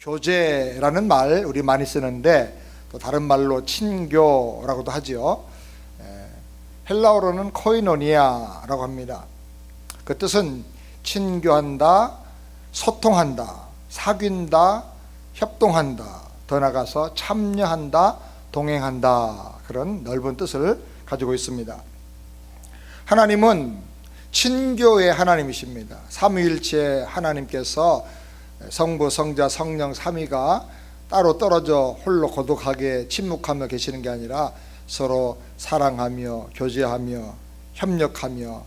교제라는 말 우리 많이 쓰는데 또 다른 말로 친교라고도 하지요. 헬라어로는 코이노니아라고 합니다. 그 뜻은 친교한다, 소통한다, 사귄다, 협동한다, 더 나아가서 참여한다, 동행한다, 그런 넓은 뜻을 가지고 있습니다. 하나님은 친교의 하나님이십니다. 삼위일체 하나님께서 성부, 성자, 성령 삼위가 따로 떨어져 홀로 고독하게 침묵하며 계시는 게 아니라 서로 사랑하며 교제하며 협력하며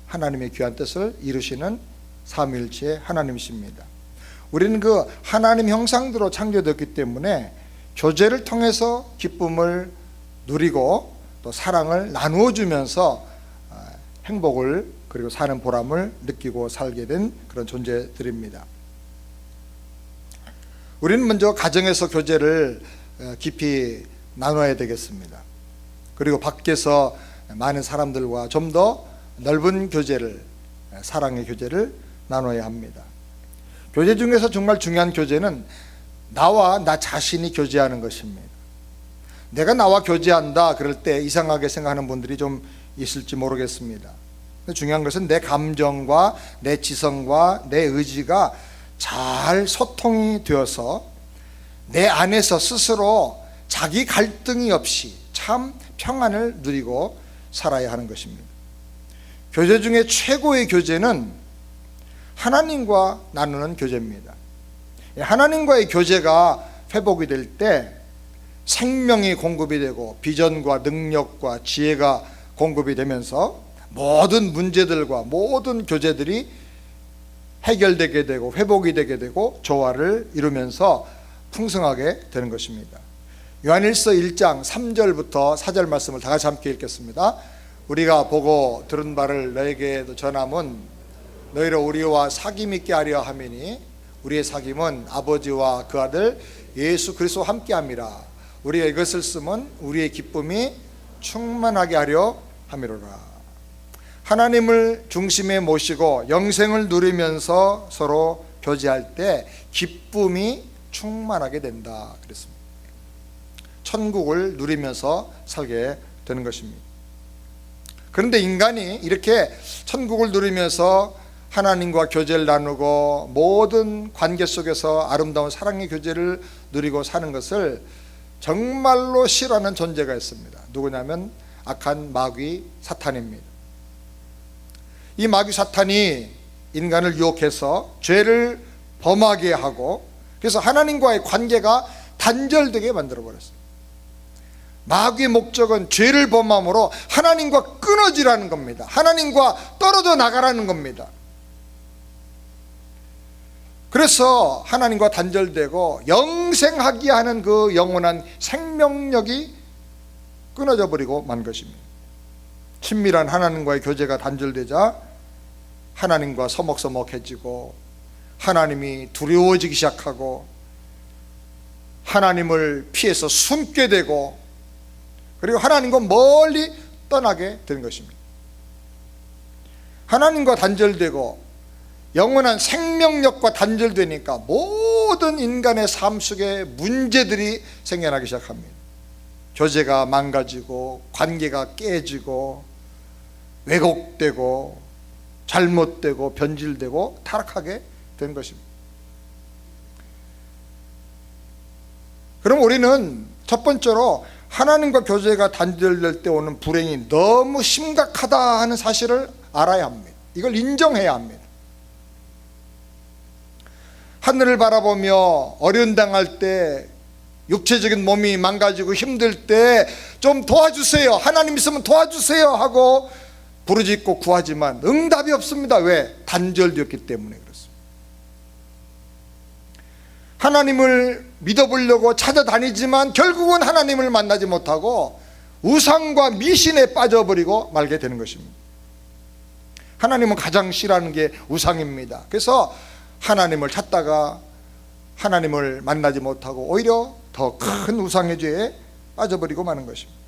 하나님의 귀한 뜻을 이루시는 삼위일체 하나님이십니다. 우리는 그 하나님 형상대로 창조되었기 때문에 교제를 통해서 기쁨을 누리고 또 사랑을 나누어 주면서 행복을 그리고 사는 보람을 느끼고 살게 된 그런 존재들입니다. 우리는 먼저 가정에서 교제를 깊이 나눠야 되겠습니다. 그리고 밖에서 많은 사람들과 좀 더 넓은 교제를, 사랑의 교제를 나눠야 합니다. 교제 중에서 정말 중요한 교제는 나와 나 자신이 교제하는 것입니다. 내가 나와 교제한다 그럴 때 이상하게 생각하는 분들이 좀 있을지 모르겠습니다. 중요한 것은 내 감정과 내 지성과 내 의지가 잘 소통이 되어서 내 안에서 스스로 자기 갈등이 없이 참 평안을 누리고 살아야 하는 것입니다. 교제 중에 최고의 교제는 하나님과 나누는 교제입니다. 하나님과의 교제가 회복이 될 때 생명이 공급이 되고 비전과 능력과 지혜가 공급이 되면서 모든 문제들과 모든 교제들이 해결되게 되고 회복이 되게 되고 조화를 이루면서 풍성하게 되는 것입니다. 요한일서 1장 3절부터 4절 말씀을 다 같이 함께 읽겠습니다. 우리가 보고 들은 바를 너에게도 전함은 너희로 우리와 사귐 있게 하려 함이니 우리의 사귐은 아버지와 그 아들 예수 그리스도와 함께 함이라. 우리가 이것을 쓰면 우리의 기쁨이 충만하게 하려 함이로라. 하나님을 중심에 모시고 영생을 누리면서 서로 교제할 때 기쁨이 충만하게 된다 그랬습니다. 천국을 누리면서 살게 되는 것입니다. 그런데 인간이 이렇게 천국을 누리면서 하나님과 교제를 나누고 모든 관계 속에서 아름다운 사랑의 교제를 누리고 사는 것을 정말로 싫어하는 존재가 있습니다. 누구냐면 악한 마귀 사탄입니다. 이 마귀 사탄이 인간을 유혹해서 죄를 범하게 하고 그래서 하나님과의 관계가 단절되게 만들어버렸습니다. 마귀의 목적은 죄를 범함으로 하나님과 끊어지라는 겁니다. 하나님과 떨어져 나가라는 겁니다. 그래서 하나님과 단절되고 영생하게 하는 그 영원한 생명력이 끊어져 버리고 만 것입니다. 친밀한 하나님과의 교제가 단절되자 하나님과 서먹서먹해지고 하나님이 두려워지기 시작하고 하나님을 피해서 숨게 되고 그리고 하나님과 멀리 떠나게 되는 것입니다. 하나님과 단절되고 영원한 생명력과 단절되니까 모든 인간의 삶 속에 문제들이 생겨나기 시작합니다. 교제가 망가지고 관계가 깨지고 왜곡되고 잘못되고 변질되고 타락하게 된 것입니다. 그럼 우리는 첫 번째로 하나님과 교제가 단절될 때 오는 불행이 너무 심각하다 하는 사실을 알아야 합니다. 이걸 인정해야 합니다. 하늘을 바라보며 어려움 당할 때 육체적인 몸이 망가지고 힘들 때 좀 도와주세요, 하나님 있으면 도와주세요 하고 부르짖고 구하지만 응답이 없습니다. 왜? 단절되었기 때문에 그렇습니다. 하나님을 믿어보려고 찾아다니지만 결국은 하나님을 만나지 못하고 우상과 미신에 빠져버리고 말게 되는 것입니다. 하나님은 가장 싫어하는 게 우상입니다. 그래서 하나님을 찾다가 하나님을 만나지 못하고 오히려 더 큰 우상의 죄에 빠져버리고 마는 것입니다.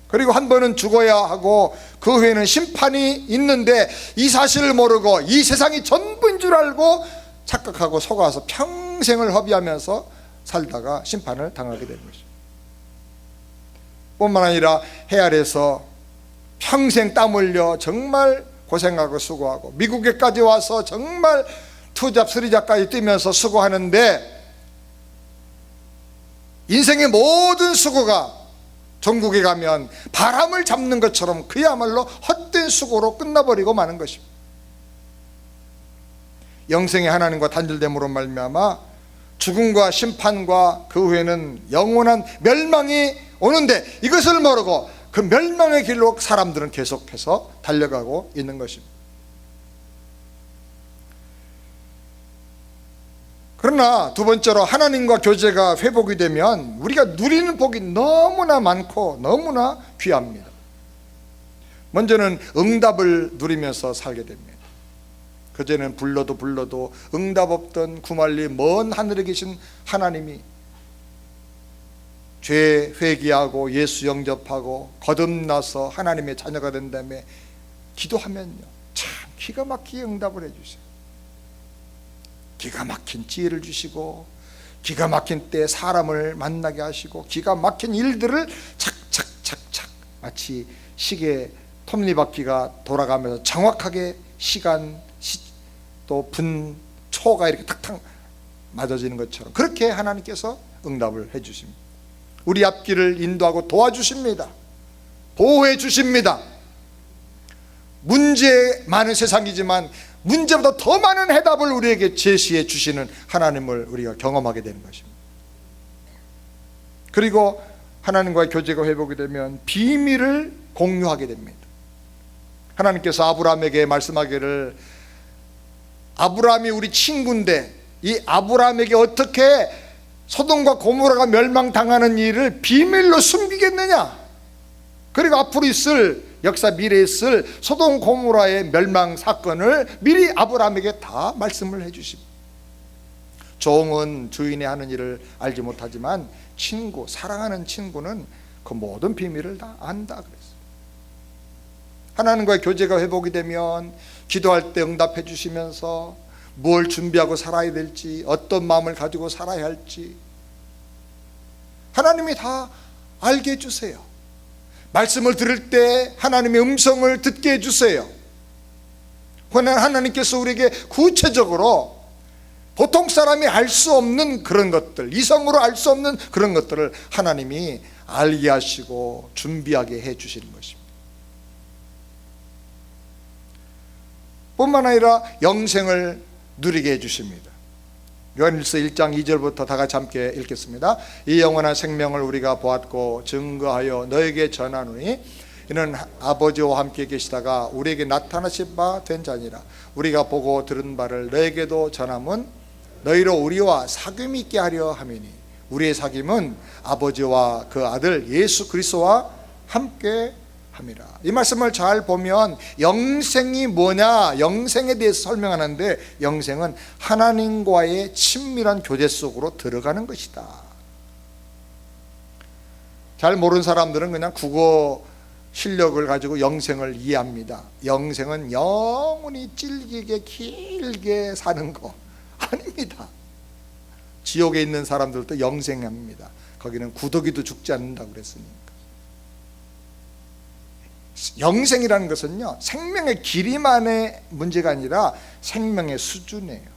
그리고 한 번은 죽어야 하고 그 후에는 심판이 있는데 이 사실을 모르고 이 세상이 전부인 줄 알고 착각하고 속아서 평생 평생을 허비하면서 살다가 심판을 당하게 되는 것입니다. 뿐만 아니라 해 아래서 평생 땀 흘려 정말 고생하고 수고하고 미국에까지 와서 정말 투잡 쓰리잡까지 뛰면서 수고하는데 인생의 모든 수고가 종국에 가면 바람을 잡는 것처럼 그야말로 헛된 수고로 끝나버리고 마는 것입니다. 영생의 하나님과 단절됨으로 말미암아 죽음과 심판과 그 후에는 영원한 멸망이 오는데 이것을 모르고 그 멸망의 길로 사람들은 계속해서 달려가고 있는 것입니다. 그러나 두 번째로 하나님과 교제가 회복이 되면 우리가 누리는 복이 너무나 많고 너무나 귀합니다. 먼저는 응답을 누리면서 살게 됩니다. 그전에는 불러도 응답 없던 구말리 먼 하늘에 계신 하나님이 죄 회개하고 예수 영접하고 거듭나서 하나님의 자녀가 된 다음에 기도하면요 참 기가 막히게 응답을 해주세요. 기가 막힌 지혜를 주시고 기가 막힌 때 사람을 만나게 하시고 기가 막힌 일들을 착착착착 마치 시계 톱니바퀴가 돌아가면서 정확하게 시간 또 분 초가 이렇게 탁탁 맞아지는 것처럼 그렇게 하나님께서 응답을 해주십니다. 우리 앞길을 인도하고 도와주십니다. 보호해 주십니다. 문제 많은 세상이지만 문제보다 더 많은 해답을 우리에게 제시해 주시는 하나님을 우리가 경험하게 되는 것입니다. 그리고 하나님과의 교제가 회복이 되면 비밀을 공유하게 됩니다. 하나님께서 아브라함에게 말씀하기를 아브라함이 우리 친구인데 이 아브라함에게 어떻게 소돔과 고모라가 멸망당하는 일을 비밀로 숨기겠느냐, 그리고 앞으로 있을 역사 미래에 있을 소돔 고모라의 멸망 사건을 미리 아브라함에게 다 말씀을 해주십니다. 종은 주인의 하는 일을 알지 못하지만 친구, 사랑하는 친구는 그 모든 비밀을 다 안다 그랬어요. 하나님과의 교제가 회복이 되면 기도할 때 응답해 주시면서 뭘 준비하고 살아야 될지, 어떤 마음을 가지고 살아야 할지 하나님이 다 알게 해주세요. 말씀을 들을 때 하나님의 음성을 듣게 해주세요. 하나님께서 우리에게 구체적으로 보통 사람이 알 수 없는 그런 것들, 이성으로 알 수 없는 그런 것들을 하나님이 알게 하시고 준비하게 해주시는 것입니다. 뿐만 아니라 영생을 누리게 해주십니다. 요한일서 1장 2절부터 다 같이 함께 읽겠습니다. 이 영원한 생명을 우리가 보았고 증거하여 너에게 전하노니 이는 아버지와 함께 계시다가 우리에게 나타나신 바 된 자니라. 우리가 보고 들은 바를 너에게도 전함은 너희로 우리와 사귐이 있게 하려 함이니 우리의 사귐은 아버지와 그 아들 예수 그리스도와 함께 함이라. 이 말씀을 잘 보면 영생이 뭐냐, 영생에 대해서 설명하는데 영생은 하나님과의 친밀한 교제 속으로 들어가는 것이다. 잘 모르는 사람들은 그냥 국어 실력을 가지고 영생을 이해합니다. 영생은 영원히 질기게 길게 사는 거 아닙니다. 지옥에 있는 사람들도 영생합니다. 거기는 구더기도 죽지 않는다고 그랬으니까. 영생이라는 것은요 생명의 길이만의 문제가 아니라 생명의 수준이에요.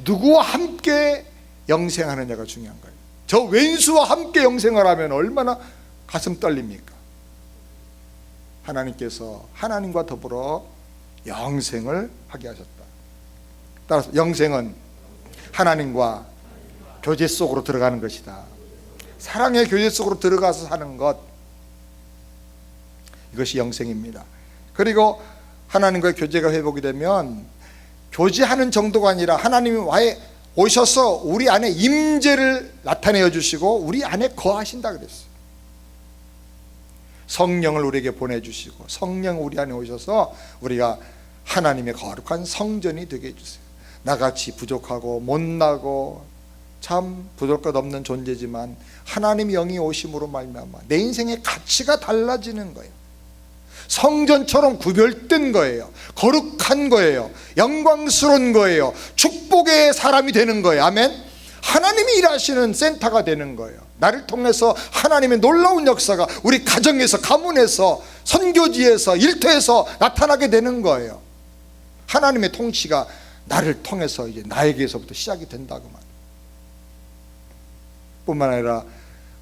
누구와 함께 영생하느냐가 중요한 거예요. 저 왼수와 함께 영생을 하면 얼마나 가슴 떨립니까? 하나님께서 하나님과 더불어 영생을 하게 하셨다. 따라서 영생은 하나님과 교제 속으로 들어가는 것이다. 사랑의 교제 속으로 들어가서 사는 것, 이것이 영생입니다. 그리고 하나님과의 교제가 회복이 되면 교제하는 정도가 아니라 하나님이 오셔서 우리 안에 임재를 나타내어 주시고 우리 안에 거하신다 그랬어요. 성령을 우리에게 보내주시고 성령 우리 안에 오셔서 우리가 하나님의 거룩한 성전이 되게 해주세요. 나같이 부족하고 못나고 참 부족할 것 없는 존재지만 하나님의 영이 오심으로 말미암아 내 인생의 가치가 달라지는 거예요. 성전처럼 구별된 거예요. 거룩한 거예요. 영광스러운 거예요. 축복의 사람이 되는 거예요. 아멘. 하나님이 일하시는 센터가 되는 거예요. 나를 통해서 하나님의 놀라운 역사가 우리 가정에서, 가문에서, 선교지에서, 일터에서 나타나게 되는 거예요. 하나님의 통치가 나를 통해서 이제 나에게서부터 시작이 된다고 말이에요. 뿐만 아니라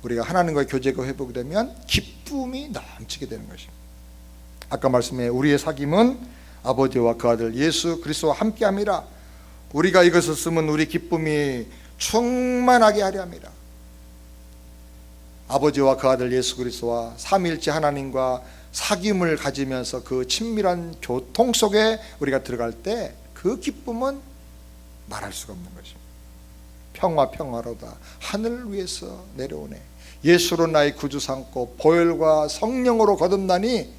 우리가 하나님과의 교제가 회복이 되면 기쁨이 넘치게 되는 것입니다. 아까 말씀해 우리의 사귐은 아버지와 그 아들 예수 그리스도와 함께함이라. 우리가 이것을 쓰면 우리 기쁨이 충만하게 하려 함이라. 아버지와 그 아들 예수 그리스도와 삼위일체 하나님과 사귐을 가지면서 그 친밀한 교통 속에 우리가 들어갈 때 그 기쁨은 말할 수가 없는 것입니다. 평화 평화로다 하늘 위에서 내려오네. 예수로 나의 구주 삼고 보혈과 성령으로 거듭나니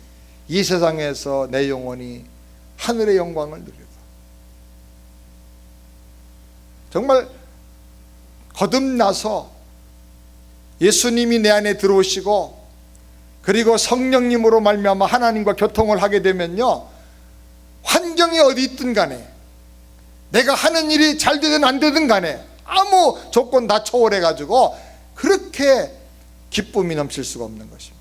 이 세상에서 내 영혼이 하늘의 영광을 누리다. 정말 거듭나서 예수님이 내 안에 들어오시고 그리고 성령님으로 말미암아 하나님과 교통을 하게 되면요, 환경이 어디 있든 간에, 내가 하는 일이 잘 되든 안 되든 간에 아무 조건 다 초월해 가지고 그렇게 기쁨이 넘칠 수가 없는 것입니다.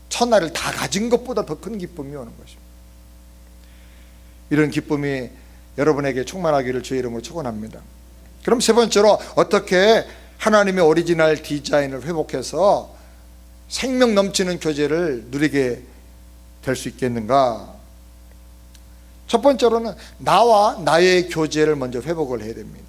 천하를 다 가진 것보다 더 큰 기쁨이 오는 것입니다. 이런 기쁨이 여러분에게 충만하기를 주의 이름으로 축원합니다. 그럼 세 번째로 어떻게 하나님의 오리지널 디자인을 회복해서 생명 넘치는 교제를 누리게 될 수 있겠는가? 첫 번째로는 나와 나의 교제를 먼저 회복을 해야 됩니다.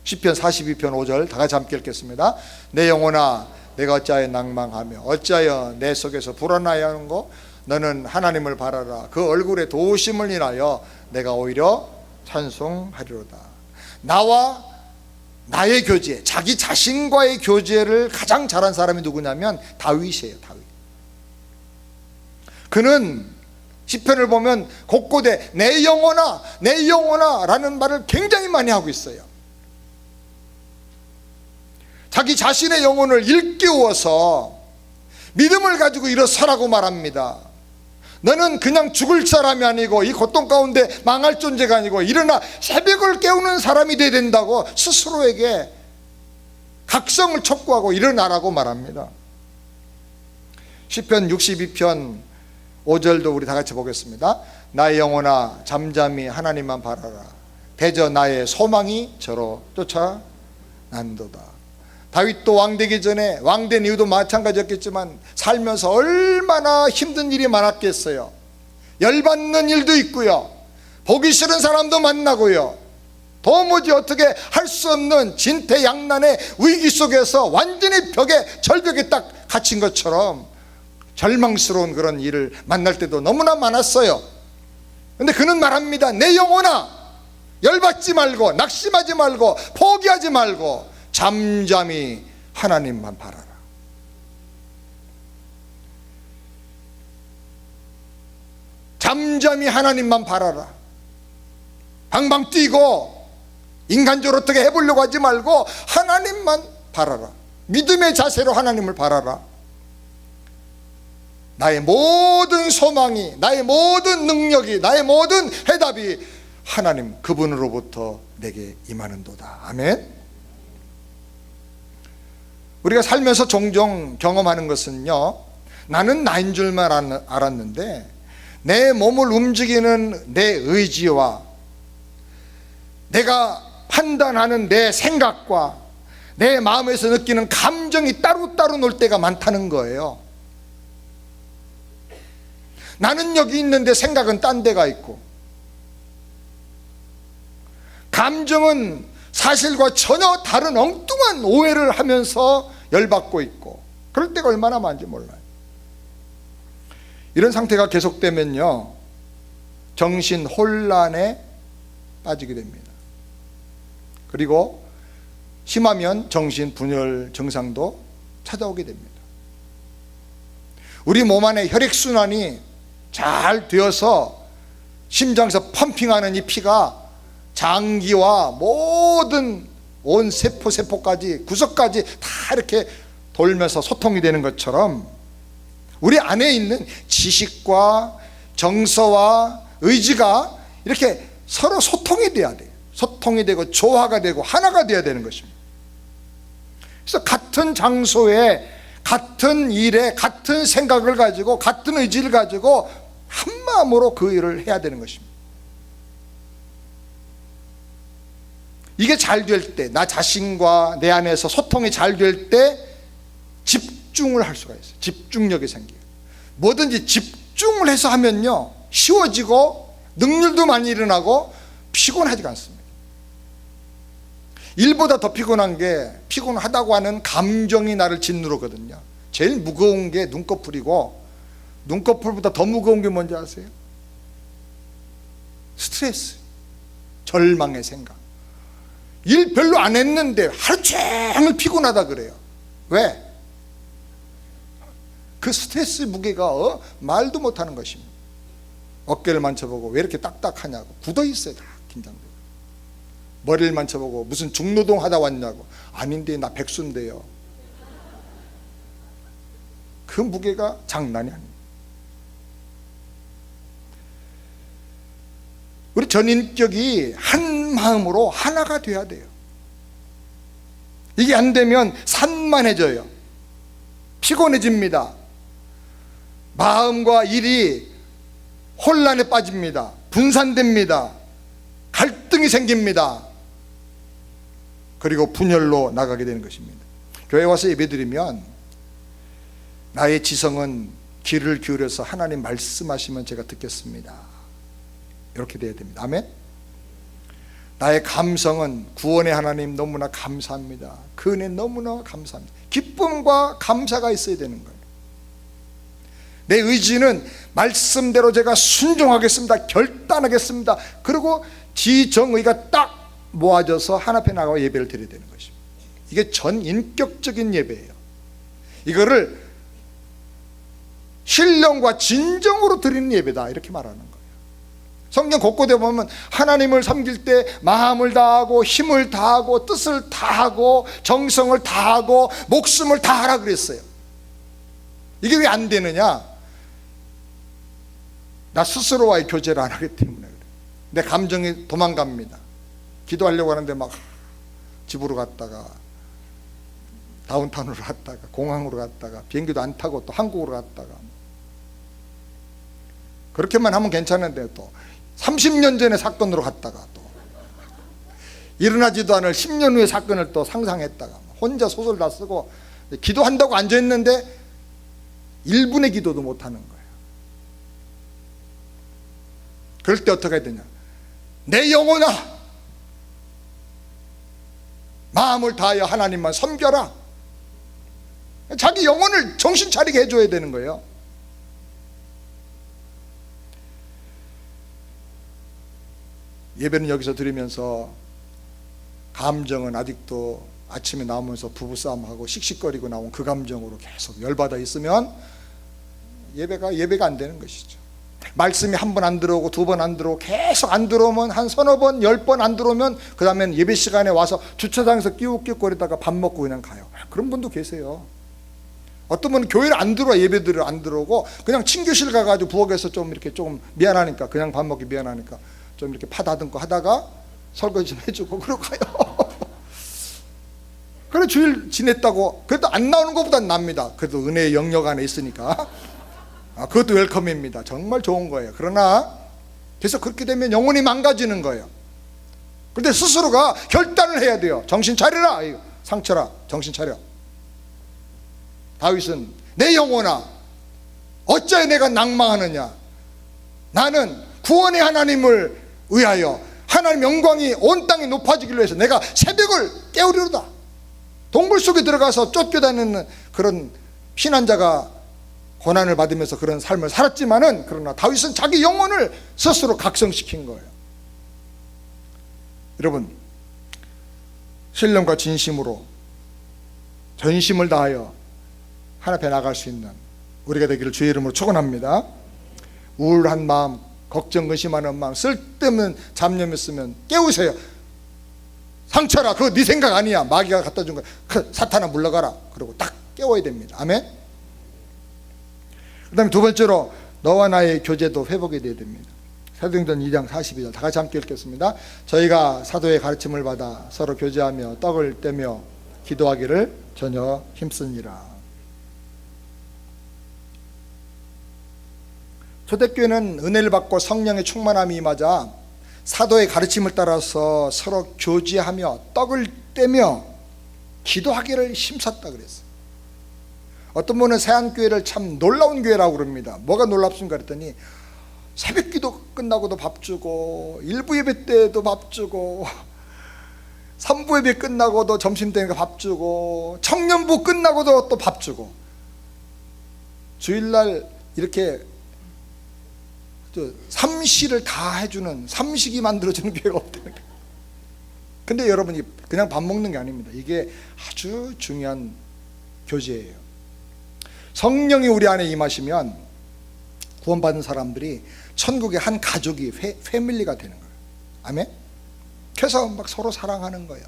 시편 42편 5절 다 같이 함께 읽겠습니다. 내 영혼아 내가 어찌하여 낭망하며 어찌하여 내 속에서 불안하여 하는고? 너는 하나님을 바라라. 그 얼굴에 도우심을 인하여 내가 오히려 찬송하리로다. 나와 나의 교제, 자기 자신과의 교제를 가장 잘한 사람이 누구냐면 다윗이에요. 다윗. 그는 시편을 보면 곳곳에 내 영혼아 내 영혼아 라는 말을 굉장히 많이 하고 있어요. 자기 자신의 영혼을 일깨워서 믿음을 가지고 일어서라고 말합니다. 너는 그냥 죽을 사람이 아니고 이 고통 가운데 망할 존재가 아니고 일어나 새벽을 깨우는 사람이 되어야 된다고 스스로에게 각성을 촉구하고 일어나라고 말합니다. 시편 62편 5절도 우리 다 같이 보겠습니다. 나의 영혼아 잠잠히 하나님만 바라라. 대저 나의 소망이 저로 쫓아난도다. 다윗도 왕되기 전에, 왕된 이유도 마찬가지였겠지만 살면서 얼마나 힘든 일이 많았겠어요. 열받는 일도 있고요, 보기 싫은 사람도 만나고요, 도무지 어떻게 할 수 없는 진퇴양난의 위기 속에서 완전히 절벽에 딱 갇힌 것처럼 절망스러운 그런 일을 만날 때도 너무나 많았어요. 그런데 그는 말합니다. 내 영혼아 열받지 말고 낙심하지 말고 포기하지 말고 잠잠히 하나님만 바라라. 잠잠히 하나님만 바라라. 방방 뛰고 인간적으로 어떻게 해보려고 하지 말고 하나님만 바라라. 믿음의 자세로 하나님을 바라라. 나의 모든 소망이, 나의 모든 능력이, 나의 모든 해답이 하나님 그분으로부터 내게 임하는도다. 아멘. 우리가 살면서 종종 경험하는 것은요, 나는 나인 줄만 알았는데 내 몸을 움직이는 내 의지와 내가 판단하는 내 생각과 내 마음에서 느끼는 감정이 따로따로 놀 때가 많다는 거예요. 나는 여기 있는데 생각은 딴 데가 있고, 감정은 사실과 전혀 다른 엉뚱한 오해를 하면서 열받고 있고, 그럴 때가 얼마나 많은지 몰라요. 이런 상태가 계속되면요, 정신 혼란에 빠지게 됩니다. 그리고 심하면 정신 분열 증상도 찾아오게 됩니다. 우리 몸 안에 혈액순환이 잘 되어서 심장에서 펌핑하는 이 피가 장기와 모든 온 세포까지 구석까지 다 이렇게 돌면서 소통이 되는 것처럼 우리 안에 있는 지식과 정서와 의지가 이렇게 서로 소통이 돼야 돼요. 소통이 되고 조화가 되고 하나가 되어야 되는 것입니다. 그래서 같은 장소에 같은 일에 같은 생각을 가지고 같은 의지를 가지고 한 마음으로 그 일을 해야 되는 것입니다. 이게 잘 될 때, 나 자신과 내 안에서 소통이 잘 될 때 집중을 할 수가 있어요. 집중력이 생겨요. 뭐든지 집중을 해서 하면요, 쉬워지고 능률도 많이 일어나고 피곤하지가 않습니다. 일보다 더 피곤한 게, 피곤하다고 하는 감정이 나를 짓누르거든요. 제일 무거운 게 눈꺼풀이고, 눈꺼풀보다 더 무거운 게 뭔지 아세요? 스트레스, 절망의 생각. 일 별로 안 했는데 하루 종일 피곤하다 그래요. 왜? 그 스트레스 무게가 말도 못하는 것입니다. 어깨를 만져보고 왜 이렇게 딱딱하냐고, 굳어 있어요. 다 긴장되고. 머리를 만져보고 무슨 중노동 하다 왔냐고, 아닌데 나 백수인데요. 그 무게가 장난이 아닙니다. 우리 전인격이 한 마음으로 하나가 돼야 돼요. 이게 안 되면 산만해져요. 피곤해집니다. 마음과 일이 혼란에 빠집니다. 분산됩니다. 갈등이 생깁니다. 그리고 분열로 나가게 되는 것입니다. 교회 와서 예배드리면 나의 지성은 귀를 기울여서 하나님 말씀하시면 제가 듣겠습니다, 이렇게 돼야 됩니다. 아멘. 나의 감성은 구원의 하나님 너무나 감사합니다, 그 은혜 너무나 감사합니다, 기쁨과 감사가 있어야 되는 거예요. 내 의지는 말씀대로 제가 순종하겠습니다, 결단하겠습니다. 그리고 지정의가 딱 모아져서 하나 앞에 나가고 예배를 드려야 되는 것입니다. 이게 전인격적인 예배예요. 이거를 신령과 진정으로 드리는 예배다, 이렇게 말하는 거예요. 성경 곳곳에 보면 하나님을 섬길 때 마음을 다하고 힘을 다하고 뜻을 다하고 정성을 다하고 목숨을 다하라 그랬어요. 이게 왜 안 되느냐? 나 스스로와의 교제를 안 하기 때문에 그래요. 내 감정이 도망갑니다. 기도하려고 하는데 막 집으로 갔다가 다운타운으로 갔다가 공항으로 갔다가 비행기도 안 타고 또 한국으로 갔다가, 그렇게만 하면 괜찮은데 또 30년 전의 사건으로 갔다가 또 일어나지도 않을 10년 후의 사건을 또 상상했다가 혼자 소설 다 쓰고 기도한다고 앉아있는데 1분의 기도도 못하는 거예요. 그럴 때 어떻게 해야 되냐? 내 영혼아, 마음을 다하여 하나님만 섬겨라. 자기 영혼을 정신 차리게 해줘야 되는 거예요. 예배는 여기서 드리면서 감정은 아직도 아침에 나오면서 부부싸움하고 씩씩거리고 나온 그 감정으로 계속 열받아 있으면 예배가 안 되는 것이죠. 말씀이 한 번 안 들어오고 두 번 안 들어오고 계속 안 들어오면 한 서너 번, 10번 안 들어오면 그 다음엔 예배 시간에 와서 주차장에서 끼욱끼욱거리다가 밥 먹고 그냥 가요. 그런 분도 계세요. 어떤 분은 교회를 안 들어와, 예배들을 안 들어오고 그냥 친교실 가가지고 부엌에서 좀 이렇게 조금 미안하니까, 그냥 밥 먹기 미안하니까 좀 이렇게 파 다듬고 하다가 설거지 좀 해주고 그러고 가요. 그래 주일 지냈다고 그래도 안 나오는 것보단 납니다. 그래도 은혜의 영역 안에 있으니까 그것도 웰컴입니다. 정말 좋은 거예요. 그러나 그래서 그렇게 되면 영혼이 망가지는 거예요. 그런데 스스로가 결단을 해야 돼요. 정신 차려라, 상처라, 정신 차려. 다윗은 내 영혼아 어찌하여 내가 낭망하느냐, 나는 구원의 하나님을 위하여 하나님 영광이 온 땅에 높아지기를 위해서 내가 새벽을 깨우리로다. 동굴 속에 들어가서 쫓겨다니는 그런 피난자가 고난을 받으면서 그런 삶을 살았지만은, 그러나 다윗은 자기 영혼을 스스로 각성시킨 거예요. 여러분, 신령과 진심으로 전심을 다하여 하나님 앞에 나갈 수 있는 우리가 되기를 주의 이름으로 축원합니다. 우울한 마음, 걱정 근심하는 마음, 쓸데없는 잡념 있으면 깨우세요. 상처라, 그거 네 생각 아니야, 마귀가 갖다 준 거야, 사탄아 물러가라. 그리고 딱 깨워야 됩니다. 아멘. 그 다음에 두 번째로 너와 나의 교제도 회복이 돼야 됩니다. 사도행전 2장 42절 다 같이 함께 읽겠습니다. 저희가 사도의 가르침을 받아 서로 교제하며 떡을 떼며 기도하기를 전혀 힘쓰니라. 초대교회는 은혜를 받고 성령의 충만함이 임하자 사도의 가르침을 따라서 서로 교제하며 떡을 떼며 기도하기를 힘썼다 그랬어요. 어떤 분은 세안교회를 참 놀라운 교회라고 그럽니다. 뭐가 놀랍습니까 그랬더니 새벽기도 끝나고도 밥 주고, 일부 예배 때도 밥 주고, 3부 예배 끝나고도 점심 때니까 밥 주고, 청년부 끝나고도 또 밥 주고, 주일날 이렇게 삼시를 다 해주는, 삼식이 만들어주는 교회가 없다는 거예요. 근데 여러분이 그냥 밥 먹는 게 아닙니다. 이게 아주 중요한 교제예요. 성령이 우리 안에 임하시면 구원받은 사람들이 천국의 한 가족이 패밀리가 되는 거예요. 아멘? 그래서 막 서로 사랑하는 거예요.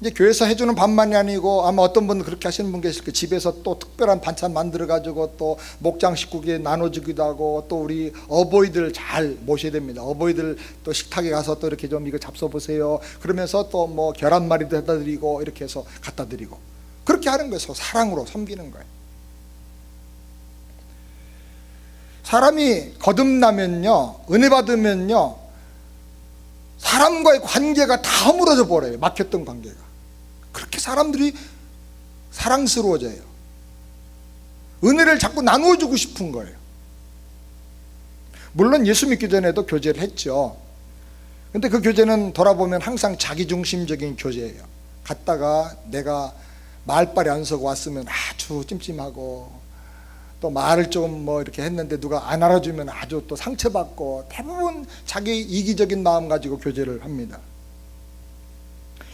이제 교회에서 해주는 밥만이 아니고, 아마 어떤 분은 그렇게 하시는 분 계실 거예요. 집에서 또 특별한 반찬 만들어 가지고 또 목장 식구에게 나눠주기도 하고, 또 우리 어버이들 잘 모셔야 됩니다. 어버이들 또 식탁에 가서 또 이렇게 좀 이거 잡숴보세요 그러면서 또 뭐 계란말이도 해다 드리고, 이렇게 해서 갖다 드리고, 그렇게 하는 거예요. 사랑으로 섬기는 거예요. 사람이 거듭나면요, 은혜 받으면요, 사람과의 관계가 다 허물어져 버려요. 막혔던 관계가. 그렇게 사람들이 사랑스러워져요. 은혜를 자꾸 나누어주고 싶은 거예요. 물론 예수 믿기 전에도 교제를 했죠. 근데 그 교제는 돌아보면 항상 자기중심적인 교제예요. 갔다가 내가 말발이 안 서고 왔으면 아주 찜찜하고, 또 말을 좀 뭐 이렇게 했는데 누가 안 알아주면 아주 또 상처받고, 대부분 자기 이기적인 마음 가지고 교제를 합니다.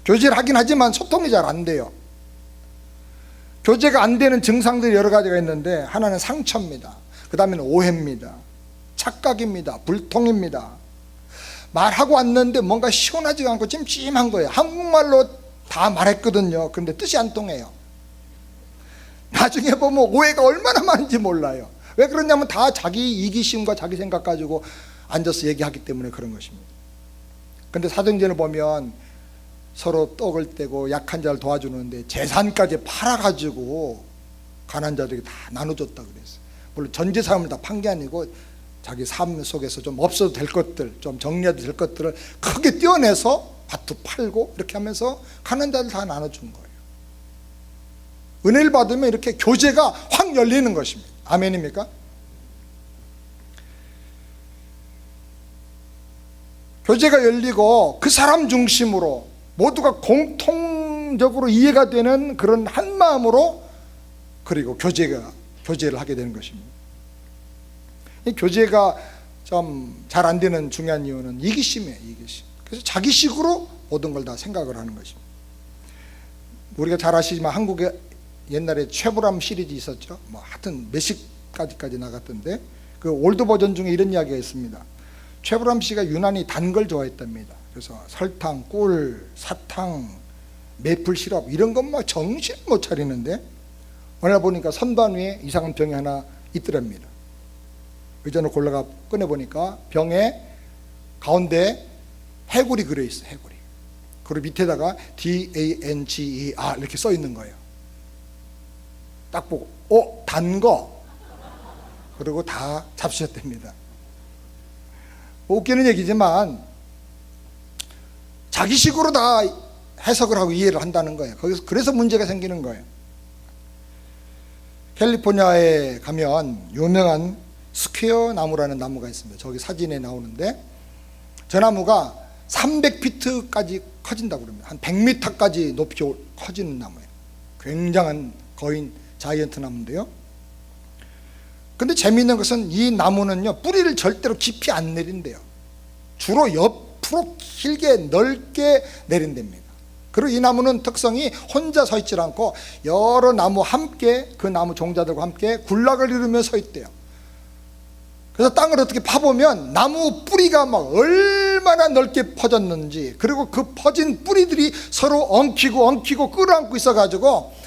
교제를 하긴 하지만 소통이 잘 안 돼요. 교제가 안 되는 증상들이 여러 가지가 있는데, 하나는 상처입니다. 그 다음에는 오해입니다. 착각입니다. 불통입니다. 말하고 왔는데 뭔가 시원하지가 않고 찜찜한 거예요. 한국말로 다 말했거든요. 그런데 뜻이 안 통해요. 나중에 보면 오해가 얼마나 많은지 몰라요. 왜 그러냐면 다 자기 이기심과 자기 생각 가지고 앉아서 얘기하기 때문에 그런 것입니다. 그런데 사도행전을 보면 서로 떡을 떼고 약한 자를 도와주는데 재산까지 팔아가지고 가난한 자들에게 다 나눠줬다 그랬어요. 물론 전 재산을 다 판 게 아니고 자기 삶 속에서 좀 없어도 될 것들, 좀 정리해도 될 것들을 크게 떼어내서 밭도 팔고 이렇게 하면서 가난한 자들 다 나눠준 거예요. 은혜를 받으면 이렇게 교제가 확 열리는 것입니다. 아멘입니까? 교제가 열리고 그 사람 중심으로 모두가 공통적으로 이해가 되는 그런 한 마음으로, 그리고 교제를 하게 되는 것입니다. 이 교제가 좀 잘 안 되는 중요한 이유는 이기심이에요. 이기심. 그래서 자기식으로 모든 걸 다 생각을 하는 것입니다. 우리가 잘 아시지만 한국에 옛날에 최불암 시리즈 있었죠. 뭐 하여튼 몇십 가지까지 나갔던데, 그 올드 버전 중에 이런 이야기가 있습니다. 최불암 씨가 유난히 단 걸 좋아했답니다. 그래서 설탕, 꿀, 사탕, 메이플 시럽 이런 것만 정신 못 차리는데, 어느 날 보니까 선반 위에 이상한 병이 하나 있더랍니다. 의자를 골라가 꺼내보니까 병에 가운데 해골이 그려 있어요. 해골이. 그리고 밑에다가 DANGER 이렇게 써 있는 거예요. 딱 보고 단 거, 그리고 다 잡수셨답니다. 웃기는 얘기지만 자기식으로 다 해석을 하고 이해를 한다는 거예요. 거기서 그래서 문제가 생기는 거예요. 캘리포니아에 가면 유명한 스퀘어 나무라는 나무가 있습니다. 저기 사진에 나오는데, 저 나무가 300피트까지 커진다고 그럽니다. 한 100m까지 높이 커지는 나무예요. 굉장한 거인 자이언트 나무인데요. 근데 재미있는 것은 이 나무는요, 뿌리를 절대로 깊이 안 내린대요. 주로 옆으로 길게 넓게 내린답니다. 그리고 이 나무는 특성이 혼자 서 있지 않고 여러 나무 함께, 그 나무 종자들과 함께 군락을 이루며 서 있대요. 그래서 땅을 어떻게 파보면 나무 뿌리가 막 얼마나 넓게 퍼졌는지, 그리고 그 퍼진 뿌리들이 서로 엉키고 끌어안고 있어가지고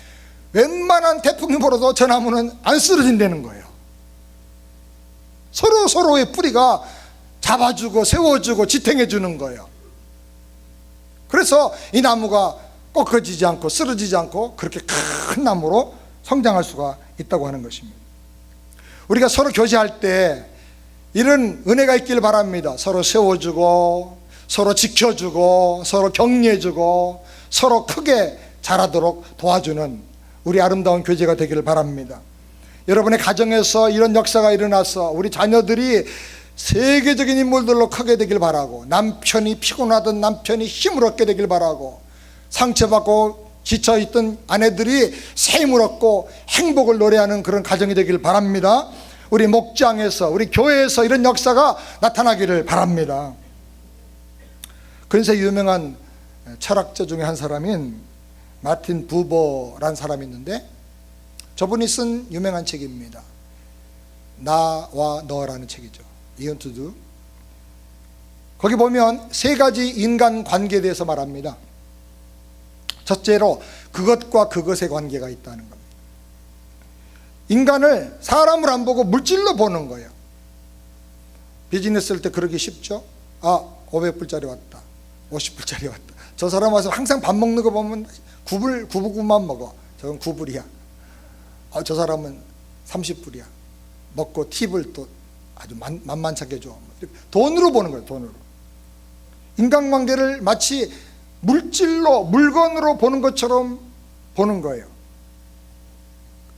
웬만한 태풍이 불어도 저 나무는 안 쓰러진다는 거예요. 서로의 뿌리가 잡아주고 세워주고 지탱해 주는 거예요. 그래서 이 나무가 꺾어지지 않고 쓰러지지 않고 그렇게 큰 나무로 성장할 수가 있다고 하는 것입니다. 우리가 서로 교제할 때 이런 은혜가 있길 바랍니다. 서로 세워주고 서로 지켜주고 서로 격려해주고 서로 크게 자라도록 도와주는 우리 아름다운 교제가 되기를 바랍니다. 여러분의 가정에서 이런 역사가 일어나서 우리 자녀들이 세계적인 인물들로 크게 되길 바라고, 남편이 피곤하던 남편이 힘을 얻게 되길 바라고, 상처받고 지쳐있던 아내들이 새 힘을 얻고 행복을 노래하는 그런 가정이 되길 바랍니다. 우리 목장에서 우리 교회에서 이런 역사가 나타나기를 바랍니다. 근세 유명한 철학자 중에 한 사람인 마틴 부버란 사람이 있는데, 저분이 쓴 유명한 책입니다. 나와 너라는 책이죠. 이언 투두. 거기 보면 세 가지 인간 관계에 대해서 말합니다. 첫째로 그것과 그것의 관계가 있다는 겁니다. 인간을 사람을 안 보고 물질로 보는 거예요. 비즈니스 할 때 그러기 쉽죠. 500불짜리 왔다, 50불짜리 왔다. 저 사람 와서 항상 밥 먹는 거 보면 9불만 먹어. 저건 9불이야. 저 사람은 30불이야. 먹고 팁을 또 아주 만만찮게 줘. 돈으로 보는 거예요. 돈으로. 인간관계를 마치 물질로, 물건으로 보는 것처럼 보는 거예요.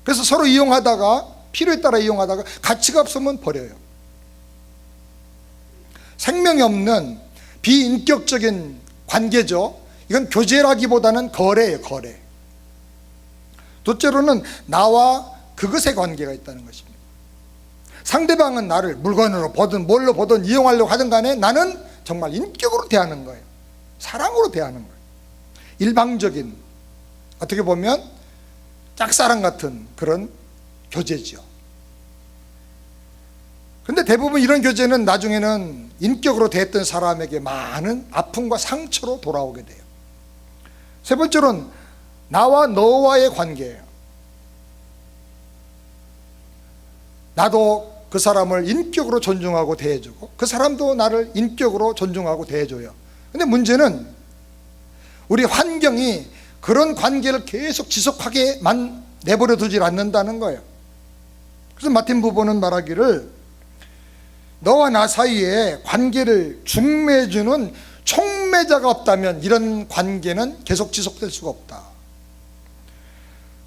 그래서 서로 이용하다가, 필요에 따라 이용하다가 가치가 없으면 버려요. 생명이 없는 비인격적인 관계죠. 이건 교제라기보다는 거래예요. 거래. 둘째로는 나와 그것의 관계가 있다는 것입니다. 상대방은 나를 물건으로 보든 뭘로 보든 이용하려고 하든 간에 나는 정말 인격으로 대하는 거예요. 사랑으로 대하는 거예요. 일방적인, 어떻게 보면 짝사랑 같은 그런 교제죠. 그런데 대부분 이런 교제는 나중에는 인격으로 대했던 사람에게 많은 아픔과 상처로 돌아오게 돼요. 세 번째로는 나와 너와의 관계예요. 나도 그 사람을 인격으로 존중하고 대해주고 그 사람도 나를 인격으로 존중하고 대해줘요. 근데 문제는 우리 환경이 그런 관계를 계속 지속하게 내버려 두질 않는다는 거예요. 그래서 마틴 부버는 말하기를, 너와 나 사이에 관계를 중매해주는 촉매자가 없다면 이런 관계는 계속 지속될 수가 없다.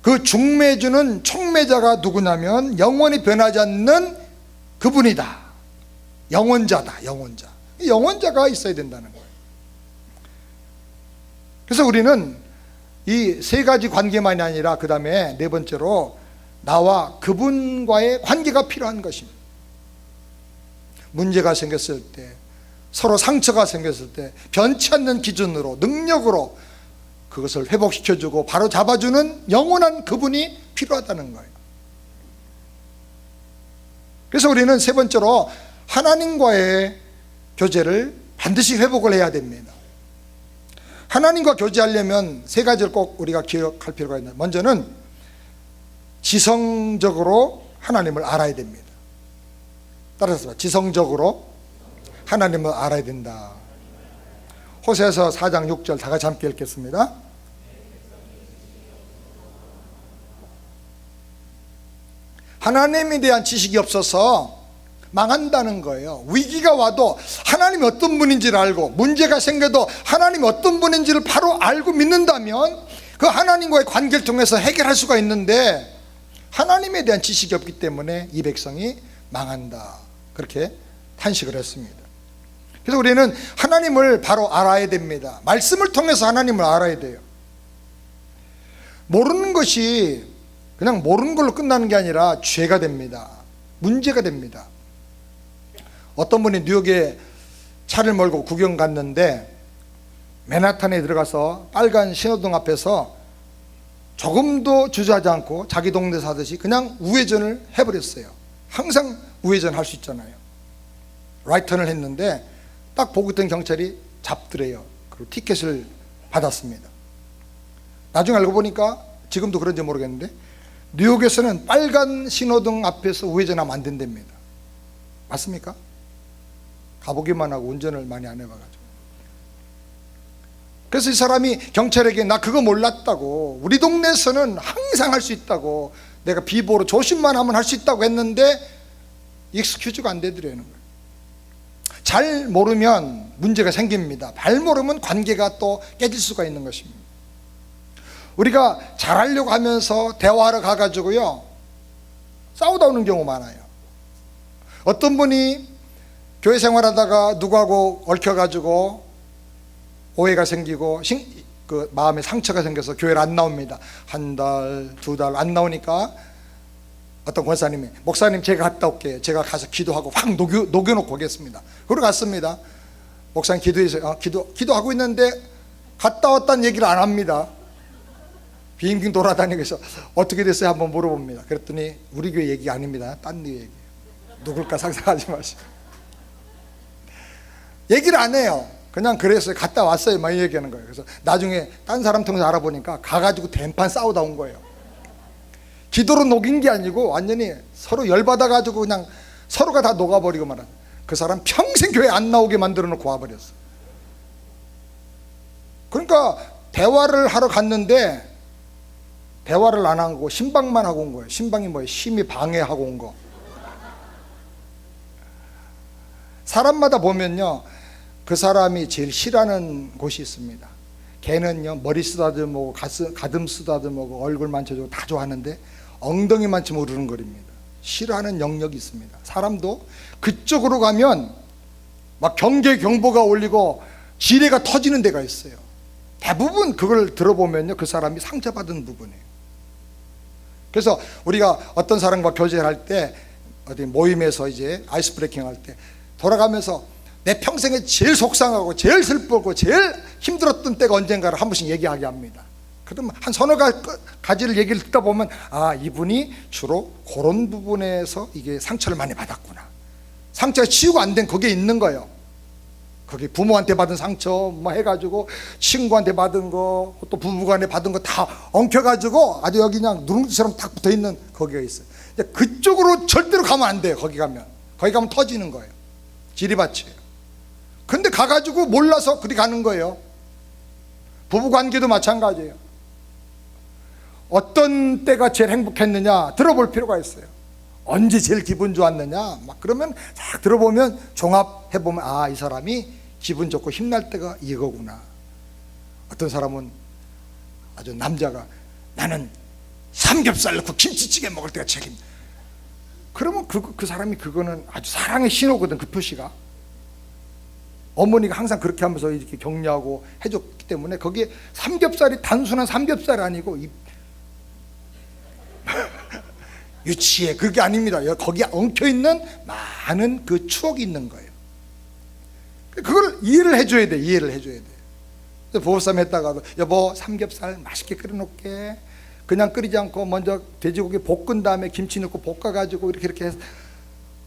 그 중매해주는 촉매자가 누구냐면 영원히 변하지 않는 그분이다. 영원자다. 영원자. 영원자가 있어야 된다는 거예요. 그래서 우리는 이 세 가지 관계만이 아니라 그 다음에 네 번째로 나와 그분과의 관계가 필요한 것입니다. 문제가 생겼을 때, 서로 상처가 생겼을 때 변치 않는 기준으로, 능력으로 그것을 회복시켜주고 바로 잡아주는 영원한 그분이 필요하다는 거예요. 그래서 우리는 세 번째로 하나님과의 교제를 반드시 회복을 해야 됩니다. 하나님과 교제하려면 세 가지를 꼭 우리가 기억할 필요가 있는데, 먼저는 지성적으로 하나님을 알아야 됩니다. 따라서 지성적으로 하나님을 알아야 된다. 호세아서 4장 6절 다 같이 함께 읽겠습니다. 하나님에 대한 지식이 없어서 망한다는 거예요. 위기가 와도 하나님이 어떤 분인지를 알고, 문제가 생겨도 하나님이 어떤 분인지를 바로 알고 믿는다면 그 하나님과의 관계를 통해서 해결할 수가 있는데, 하나님에 대한 지식이 없기 때문에 이 백성이 망한다, 그렇게 탄식을 했습니다. 그래서 우리는 하나님을 바로 알아야 됩니다. 말씀을 통해서 하나님을 알아야 돼요. 모르는 것이 그냥 모르는 걸로 끝나는 게 아니라 죄가 됩니다. 문제가 됩니다. 어떤 분이 뉴욕에 차를 몰고 구경 갔는데 맨하탄에 들어가서 빨간 신호등 앞에서 조금도 주저하지 않고 자기 동네 사듯이 그냥 우회전을 해버렸어요. 항상 우회전 할 수 있잖아요. 라이턴을 했는데 딱 보고 있던 경찰이 잡더래요. 그리고 티켓을 받았습니다. 나중에 알고 보니까, 지금도 그런지 모르겠는데, 뉴욕에서는 빨간 신호등 앞에서 우회전하면 안 된답니다. 맞습니까? 가보기만 하고 운전을 많이 안 해봐가지고. 그래서 이 사람이 경찰에게 나 그거 몰랐다고, 우리 동네에서는 항상 할 수 있다고, 내가 비보로 조심만 하면 할 수 있다고 했는데 익스큐즈가 안 되더라는 거예요. 잘 모르면 문제가 생깁니다. 잘 모르면 관계가 또 깨질 수가 있는 것입니다. 우리가 잘하려고 하면서 대화하러 가가지고요 싸우다 오는 경우 많아요. 어떤 분이 교회 생활하다가 누구하고 얽혀가지고 오해가 생기고 그 마음에 상처가 생겨서 교회를 안 나옵니다. 한 달, 두 달 안 나오니까 어떤 권사님이 목사님 제가 갔다 올게요. 제가 가서 기도하고 확 녹여놓고 오겠습니다. 그러고 갔습니다. 목사님 기도해서 기도하고 있는데 갔다 왔다는 얘기를 안 합니다. 빙빙 돌아다니면서 어떻게 됐어요? 한번 물어봅니다. 그랬더니 우리 교회 얘기 아닙니다. 딴 데 얘기. 누굴까 상상하지 마시고 얘기를 안 해요. 그냥 그랬어요. 갔다 왔어요. 막 얘기하는 거예요. 그래서 나중에 딴 사람 통해서 알아보니까 가가지고 대판 싸우다 온 거예요. 기도로 녹인 게 아니고 완전히 서로 열받아가지고 그냥 서로가 다 녹아버리고 말한. 그 사람 평생 교회 안 나오게 만들어 놓고 와버렸어. 그러니까 대화를 하러 갔는데 대화를 안 하고 신방만 하고 온 거예요. 신방이 뭐예요? 심히 방해하고 온 거. 사람마다 보면요 그 사람이 제일 싫어하는 곳이 있습니다. 걔는요 머리 쓰다듬고 가슴 쓰다듬고 얼굴 만져주고 다 좋아하는데 엉덩이 만지면 으르렁거립니다. 싫어하는 영역이 있습니다. 사람도 그쪽으로 가면 막 경계 경보가 울리고 지뢰가 터지는 데가 있어요. 대부분 그걸 들어보면요 그 사람이 상처받은 부분이에요. 그래서 우리가 어떤 사람과 교제를 할 때 어디 모임에서 이제 아이스 브레이킹 할 때 돌아가면서 내 평생에 제일 속상하고 제일 슬프고 제일 힘들었던 때가 언젠가를 한 번씩 얘기하게 합니다. 그러면 한 서너 가지를 얘기를 듣다 보면 아 이분이 주로 그런 부분에서 이게 상처를 많이 받았구나. 상처가 치유가 안 된 그게 있는 거예요. 거기 부모한테 받은 상처 뭐 해가지고 친구한테 받은 거 또 부부간에 받은 거 다 엉켜가지고 아주 여기 그냥 누룽지처럼 딱 붙어있는 거기가 있어요. 그쪽으로 절대로 가면 안 돼요. 거기 가면 터지는 거예요. 지리밭이에요. 근데 가가지고 몰라서 그리 가는 거예요. 부부관계도 마찬가지예요. 어떤 때가 제일 행복했느냐 들어볼 필요가 있어요. 언제 제일 기분 좋았느냐 막 그러면 딱 들어보면 종합해보면 아 이 사람이 기분 좋고 힘날 때가 이거구나. 어떤 사람은 아주 남자가 나는 삼겹살 넣고 김치찌개 먹을 때가 제일 힘들어. 그러면 그 사람이 그거는 아주 사랑의 신호거든. 그 표시가 어머니가 항상 그렇게 하면서 이렇게 격려하고 해줬기 때문에 거기에 삼겹살이 단순한 삼겹살이 아니고 유치해 그게 아닙니다. 거기에 엉켜있는 많은 그 추억이 있는 거예요. 그걸 이해를 해줘야 돼. 이해를 해줘야 돼. 부부싸움 했다가도 여보 삼겹살 맛있게 끓여놓게 그냥 끓이지 않고 먼저 돼지고기 볶은 다음에 김치 넣고 볶아가지고 이렇게 해서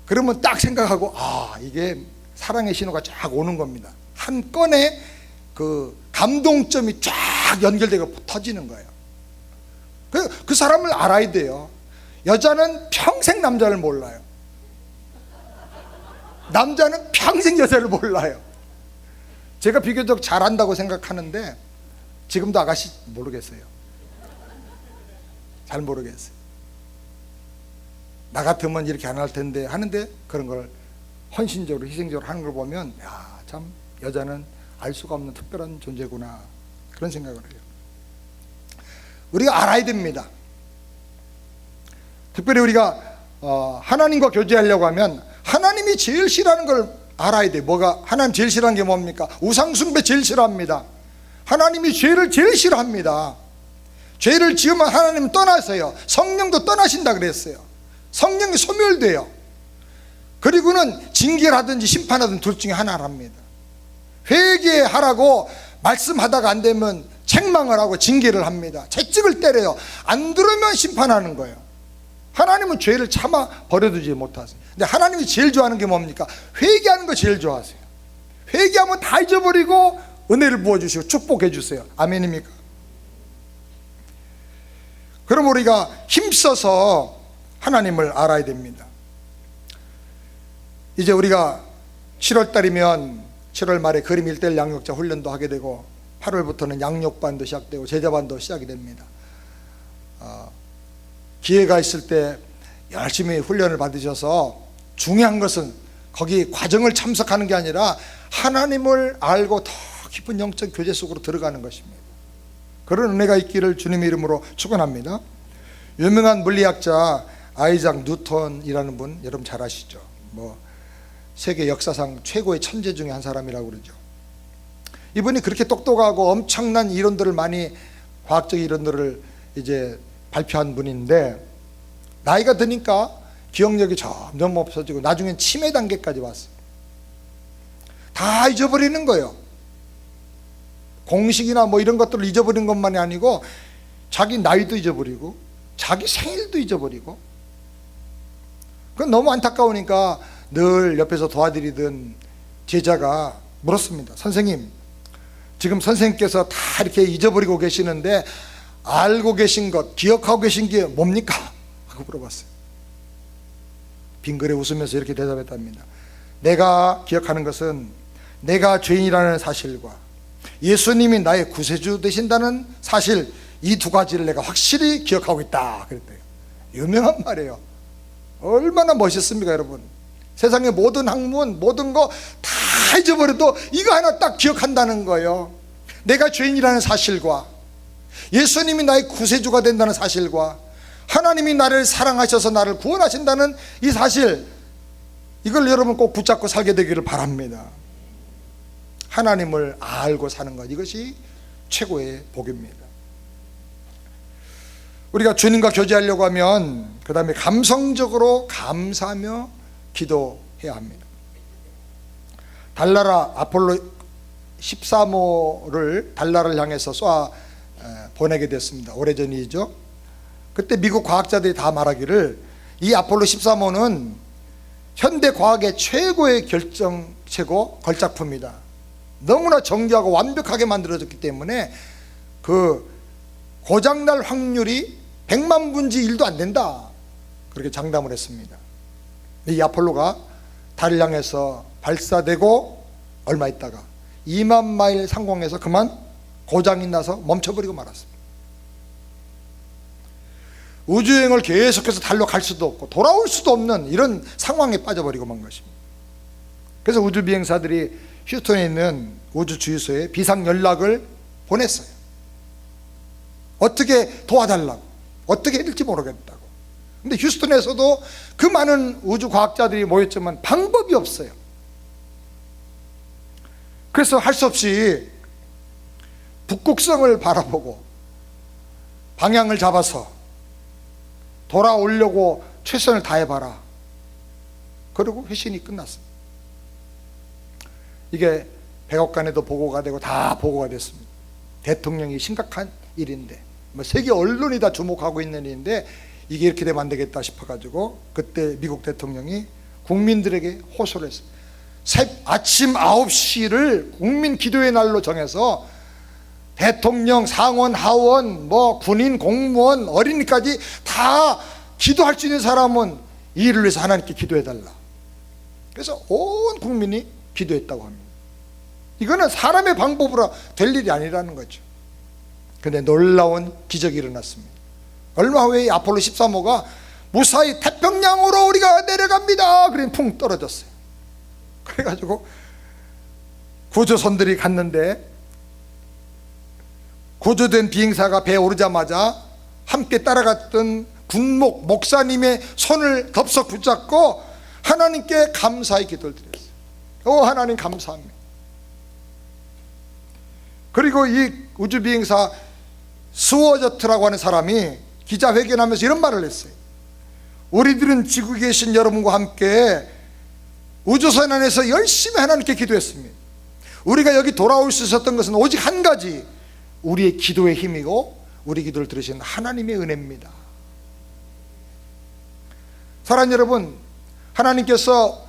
그러면 딱 생각하고 아 이게 사랑의 신호가 쫙 오는 겁니다. 한 건의 그 감동점이 쫙 연결되고 터지는 거예요. 그 사람을 알아야 돼요. 여자는 평생 남자를 몰라요. 남자는 평생 여자를 몰라요. 제가 비교적 잘한다고 생각하는데 지금도 아가씨 모르겠어요. 잘 모르겠어요. 나 같으면 이렇게 안 할 텐데 하는데 그런 걸 헌신적으로 희생적으로 하는 걸 보면 야, 참 여자는 알 수가 없는 특별한 존재구나 그런 생각을 해요. 우리가 알아야 됩니다. 특별히 우리가 하나님과 교제하려고 하면 하나님이 제일 싫어하는 걸 알아야 돼요. 뭐가 하나님 제일 싫어하는 게 뭡니까? 우상숭배 제일 싫어합니다. 하나님이 죄를 제일 싫어합니다. 죄를 지으면 하나님은 떠나세요. 성령도 떠나신다 그랬어요. 성령이 소멸돼요. 그리고는 징계를 하든지 심판하든지 둘 중에 하나를 합니다. 회개하라고 말씀하다가 안 되면 책망을 하고 징계를 합니다. 채찍을 때려요. 안 들으면 심판하는 거예요. 하나님은 죄를 참아 버려두지 못하세요. 근데 하나님이 제일 좋아하는 게 뭡니까? 회개하는 거 제일 좋아하세요. 회개하면 다 잊어버리고 은혜를 부어주시고 축복해 주세요. 아멘입니까? 그럼 우리가 힘써서 하나님을 알아야 됩니다. 이제 우리가 7월달이면 7월 말에 그림 1:1 양육자 훈련도 하게 되고 8월부터는 양육반도 시작되고 제자반도 시작이 됩니다. 기회가 있을 때 열심히 훈련을 받으셔서 중요한 것은 거기 과정을 참석하는 게 아니라 하나님을 알고 더 깊은 영적 교제 속으로 들어가는 것입니다. 그런 은혜가 있기를 주님의 이름으로 축원합니다. 유명한 물리학자 아이작 뉴턴이라는 분 여러분 잘 아시죠? 세계 역사상 최고의 천재 중에 한 사람이라고 그러죠. 이분이 그렇게 똑똑하고 엄청난 이론들을 많이 과학적 이론들을 이제 발표한 분인데 나이가 드니까 기억력이 점점 없어지고 나중엔 치매 단계까지 왔어요. 다 잊어버리는 거예요. 공식이나 이런 것들을 잊어버린 것만이 아니고 자기 나이도 잊어버리고 자기 생일도 잊어버리고. 그건 너무 안타까우니까 늘 옆에서 도와드리던 제자가 물었습니다. 선생님, 지금 선생님께서 다 이렇게 잊어버리고 계시는데 알고 계신 것, 기억하고 계신 게 뭡니까? 하고 물어봤어요. 빙그레 웃으면서 이렇게 대답했답니다. 내가 기억하는 것은 내가 죄인이라는 사실과 예수님이 나의 구세주 되신다는 사실, 이 두 가지를 내가 확실히 기억하고 있다 그랬대요. 유명한 말이에요. 얼마나 멋있습니까 여러분. 세상의 모든 학문 모든 거 다 잊어버려도 이거 하나 딱 기억한다는 거예요. 내가 죄인이라는 사실과 예수님이 나의 구세주가 된다는 사실과 하나님이 나를 사랑하셔서 나를 구원하신다는 이 사실, 이걸 여러분 꼭 붙잡고 살게 되기를 바랍니다. 하나님을 알고 사는 것, 이것이 최고의 복입니다. 우리가 주님과 교제하려고 하면 그 다음에 감성적으로 감사하며 기도해야 합니다. 달나라 아폴로 13호를 달나라를 향해서 쏘아 보내게 됐습니다. 오래전이죠. 그때 미국 과학자들이 다 말하기를 이 아폴로 13호는 현대 과학의 최고의 결정체고 걸작품이다. 너무나 정교하고 완벽하게 만들어졌기 때문에 그 고장날 확률이 100만 분지 1도 안 된다, 그렇게 장담을 했습니다. 이 아폴로가 달을 향해서 발사되고 얼마 있다가 2만 마일 상공에서 그만 고장이 나서 멈춰버리고 말았습니다. 우주여행을 계속해서 달로 갈 수도 없고 돌아올 수도 없는 이런 상황에 빠져버리고 만 것입니다. 그래서 우주 비행사들이 휴스턴에 있는 우주 주유소에 비상 연락을 보냈어요. 어떻게 도와달라고, 어떻게 해야 될지 모르겠다고. 근데 휴스턴에서도 그 많은 우주 과학자들이 모였지만 방법이 없어요. 그래서 할 수 없이 북극성을 바라보고 방향을 잡아서 돌아오려고 최선을 다해봐라. 그리고 회신이 끝났습니다. 이게 백악관에도 보고가 되고 다 보고가 됐습니다. 대통령이 심각한 일인데 세계 언론이 다 주목하고 있는 일인데 이게 이렇게 되면 안 되겠다 싶어가지고 그때 미국 대통령이 국민들에게 호소를 했어요. 아침 9시를 국민 기도의 날로 정해서 대통령, 상원, 하원, 군인, 공무원, 어린이까지 다 기도할 수 있는 사람은 이 일을 위해서 하나님께 기도해달라. 그래서 온 국민이 기도했다고 합니다. 이거는 사람의 방법으로 될 일이 아니라는 거죠. 그런데 놀라운 기적이 일어났습니다. 얼마 후에 아폴로 13호가 무사히 태평양으로 우리가 내려갑니다. 그러니 풍 떨어졌어요. 그래가지고 구조선들이 갔는데 구조된 비행사가 배에 오르자마자 함께 따라갔던 군목 목사님의 손을 덥석 붙잡고 하나님께 감사의 기도를 드렸어요. 하나님 감사합니다. 그리고 이 우주 비행사 스워저트라고 하는 사람이 기자회견하면서 이런 말을 했어요. 우리들은 지구에 계신 여러분과 함께 우주선 안에서 열심히 하나님께 기도했습니다. 우리가 여기 돌아올 수 있었던 것은 오직 한 가지, 우리의 기도의 힘이고 우리 기도를 들으시는 하나님의 은혜입니다. 사랑하는 여러분, 하나님께서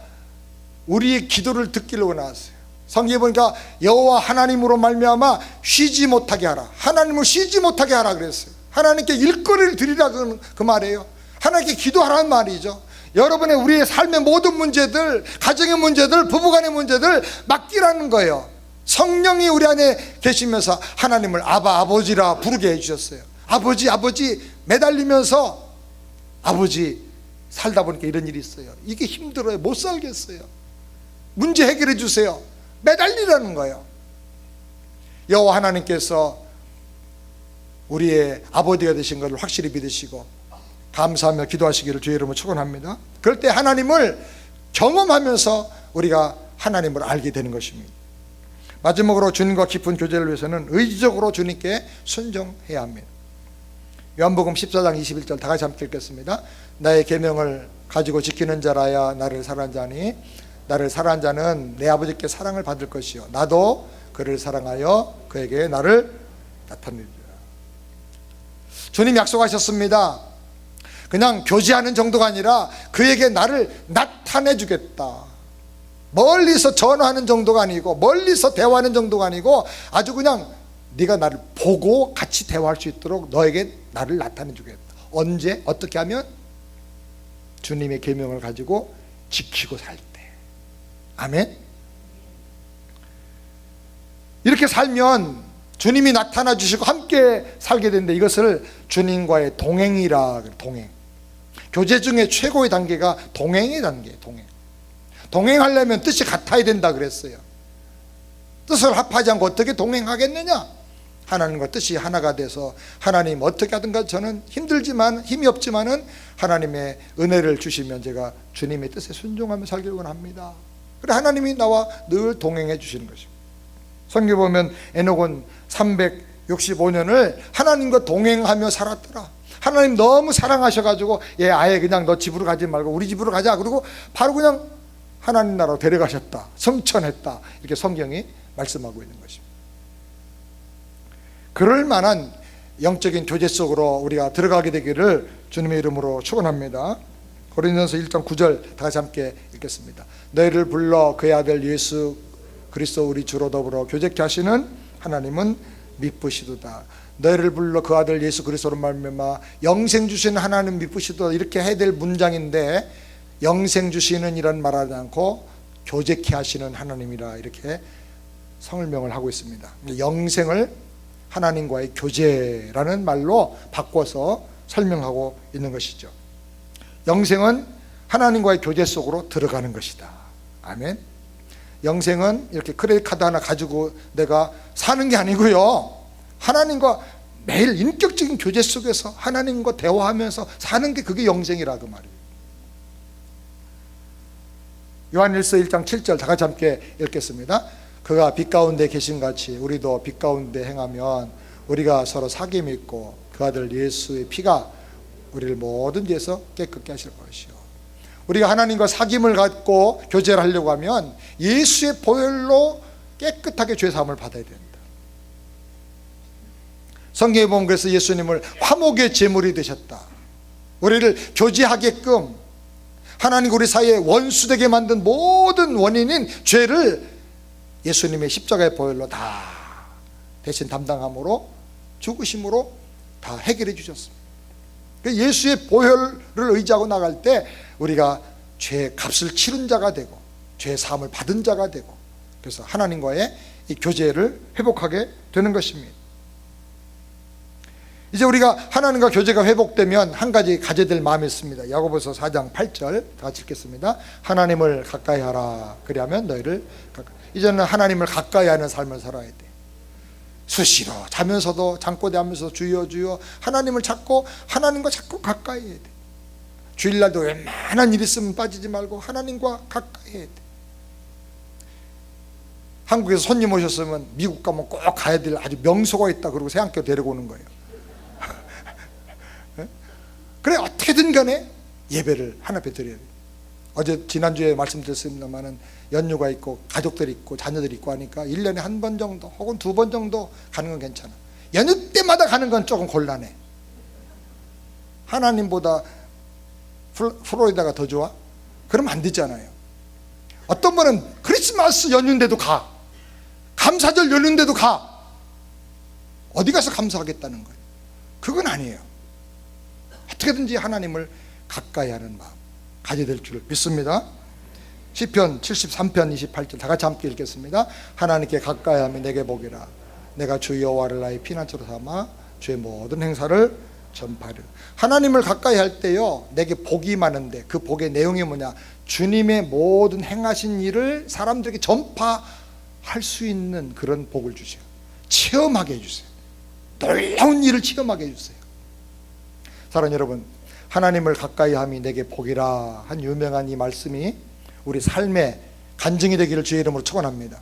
우리의 기도를 듣기를 원하세요. 성경에 보니까 여호와 하나님으로 말미암아 쉬지 못하게 하라, 하나님을 쉬지 못하게 하라 그랬어요. 하나님께 일거리를 드리라 그 말이에요. 하나님께 기도하라는 말이죠. 여러분의 우리의 삶의 모든 문제들, 가정의 문제들, 부부간의 문제들 맡기라는 거예요. 성령이 우리 안에 계시면서 하나님을 아바, 아버지라 부르게 해주셨어요. 아버지, 아버지 매달리면서 아버지 살다 보니까 이런 일이 있어요. 이게 힘들어요. 못 살겠어요. 문제 해결해 주세요. 매달리라는 거예요. 여호와 하나님께서 우리의 아버지가 되신 것을 확실히 믿으시고 감사하며 기도하시기를 주의 이름으로 축원합니다. 그럴 때 하나님을 경험하면서 우리가 하나님을 알게 되는 것입니다. 마지막으로 주님과 깊은 교제를 위해서는 의지적으로 주님께 순종해야 합니다. 요한복음 14장 21절 다 같이 함께 읽겠습니다. 나의 계명을 가지고 지키는 자라야 나를 사랑하는 자니 나를 사랑하는 자는 내 아버지께 사랑을 받을 것이요 나도 그를 사랑하여 그에게 나를 나타내리라. 주님 약속하셨습니다. 그냥 교제하는 정도가 아니라 그에게 나를 나타내 주겠다. 멀리서 전화하는 정도가 아니고 멀리서 대화하는 정도가 아니고 아주 그냥 네가 나를 보고 같이 대화할 수 있도록 너에게 나를 나타내 주겠다. 언제? 어떻게 하면? 주님의 계명을 가지고 지키고 살 때. 아멘. 이렇게 살면 주님이 나타나 주시고 함께 살게 되는데 이것을 주님과의 동행이라 그래요. 동행. 교제 중에 최고의 단계가 동행의 단계예요. 동행. 동행하려면 뜻이 같아야 된다 그랬어요. 뜻을 합하지 않고 어떻게 동행하겠느냐? 하나님과 뜻이 하나가 돼서 하나님 어떻게 하든가 저는 힘들지만 힘이 없지만은 하나님의 은혜를 주시면 제가 주님의 뜻에 순종하며 살기를 원합니다. 그래 하나님이 나와 늘 동행해 주시는 것입니다. 성경 보면 에녹은 365년을 하나님과 동행하며 살았더라. 하나님 너무 사랑하셔가지고 얘 아예 그냥 너 집으로 가지 말고 우리 집으로 가자. 그리고 바로 그냥 하나님 나라로 데려가셨다. 성천했다. 이렇게 성경이 말씀하고 있는 것입니다. 그럴 만한 영적인 교제 속으로 우리가 들어가게 되기를 주님의 이름으로 축원합니다. 고린도전서 1장 9절 다 같이 함께 읽겠습니다. 너희를 불러 그의 아들 예수 그리스도 우리 주로 더불어 교제케 하시는 하나님은 미쁘시도다. 너희를 불러 그 아들 예수 그리스도로 말미암아 영생 주시는 하나님 미쁘시도다. 이렇게 해야 될 문장인데 영생 주시는 이런 말하지 않고 교제케 하시는 하나님이라 이렇게 설명을 하고 있습니다. 영생을 하나님과의 교제라는 말로 바꿔서 설명하고 있는 것이죠. 영생은 하나님과의 교제 속으로 들어가는 것이다. 아멘. 영생은 이렇게 크레딧 카드 하나 가지고 내가 사는 게 아니고요. 하나님과 매일 인격적인 교제 속에서 하나님과 대화하면서 사는 게 그게 영생이라 그 말이에요. 요한일서 1장 7절 다 같이 함께 읽겠습니다. 그가 빛 가운데 계신 같이 우리도 빛 가운데 행하면 우리가 서로 사귐이 있고 그 아들 예수의 피가 우리를 모든 죄에서 깨끗게 하실 것이요. 우리가 하나님과 사귐을 갖고 교제를 하려고 하면 예수의 보혈로 깨끗하게 죄사함을 받아야 된다. 성경에 보면 그래서 예수님을 화목의 제물이 되셨다. 우리를 교제하게끔 하나님과 우리 사이에 원수되게 만든 모든 원인인 죄를 예수님의 십자가의 보혈로 다 대신 담당함으로 죽으심으로 다 해결해 주셨습니다. 예수의 보혈을 의지하고 나갈 때 우리가 죄의 값을 치른 자가 되고 죄의 사함을 받은 자가 되고 그래서 하나님과의 이 교제를 회복하게 되는 것입니다. 이제 우리가 하나님과 교제가 회복되면 한 가지 가져야 될 마음이 있습니다. 야고보서 4장 8절 다 같이 읽겠습니다. 하나님을 가까이 하라. 그리하면 너희를 가까이. 이제는 하나님을 가까이 하는 삶을 살아야 돼. 수시로 자면서도 잠꼬대하면서 주여 주여 하나님을 찾고 하나님과 자꾸 가까이 해야 돼. 주일날도 웬만한 일 있으면 빠지지 말고 하나님과 가까이 해야 돼. 한국에서 손님 오셨으면 미국 가면 꼭 가야 될 아주 명소가 있다 그러고 새학교 데리고 오는 거예요. 그래 어떻게든 간에 예배를 하나 앞에 드려야 돼. 어제 지난주에 말씀드렸습니다마는 연휴가 있고 가족들이 있고 자녀들이 있고 하니까 1년에 한 번 정도 혹은 2번 정도 가는 건 괜찮아. 연휴 때마다 가는 건 조금 곤란해. 하나님보다 플로리다가 더 좋아? 그러면 안 되잖아요. 어떤 분은 크리스마스 연휴인데도 가. 감사절 연휴인데도 가. 어디 가서 감사하겠다는 거예요. 그건 아니에요. 어떻게든지 하나님을 가까이 하는 마음. 가져야 될 줄 믿습니다. 시편 73편 28절 다 같이 함께 읽겠습니다. 하나님께 가까이하며 내게 복이라. 내가 주 여호와를 나의 피난처로 삼아 주의 모든 행사를 전파하려. 하나님을 가까이 할 때요, 내게 복이 많은데 그 복의 내용이 뭐냐? 주님의 모든 행하신 일을 사람들에게 전파할 수 있는 그런 복을 주세요. 체험하게 해주세요. 놀라운 일을 체험하게 해주세요. 사랑하는 여러분, 하나님을 가까이 함이 내게 복이라 한 유명한 이 말씀이 우리 삶의 간증이 되기를 주의 이름으로 축원합니다.